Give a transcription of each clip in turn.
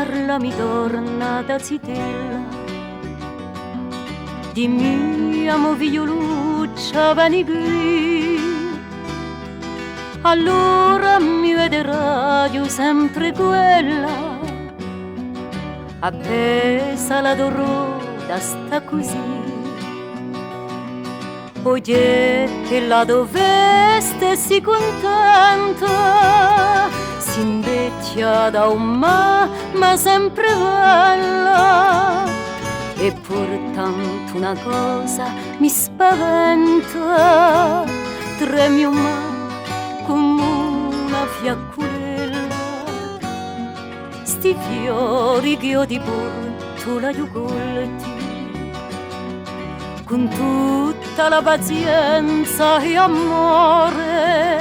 parla mi torna da zitella di mia moviglioluccia vanigri. Allora mi vedrà io sempre quella appesa la dorota sta così. Poi che la doveste si contenta, si invecchia da un ma sempre bella. E tanto una cosa mi spaventa, tremi un ma come una fiaccolella. Sti fiori che io ti porto la Iugolti, con tutta la pazienza e amore,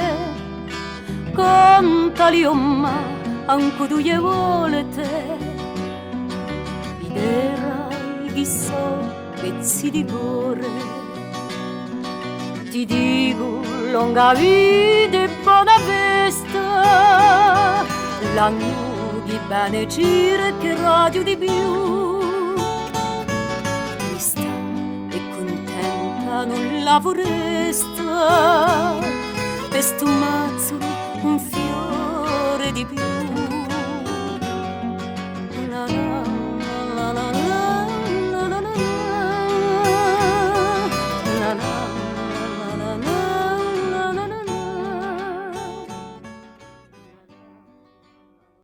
contali ma anche tu le volete, viderai chi so pezzi di cuore. Ti dico lunga vita e buona festa, l'anno di bene gira che radio di più. Trista e contenta non la vorresta, per sto mazzolo un fiore di più.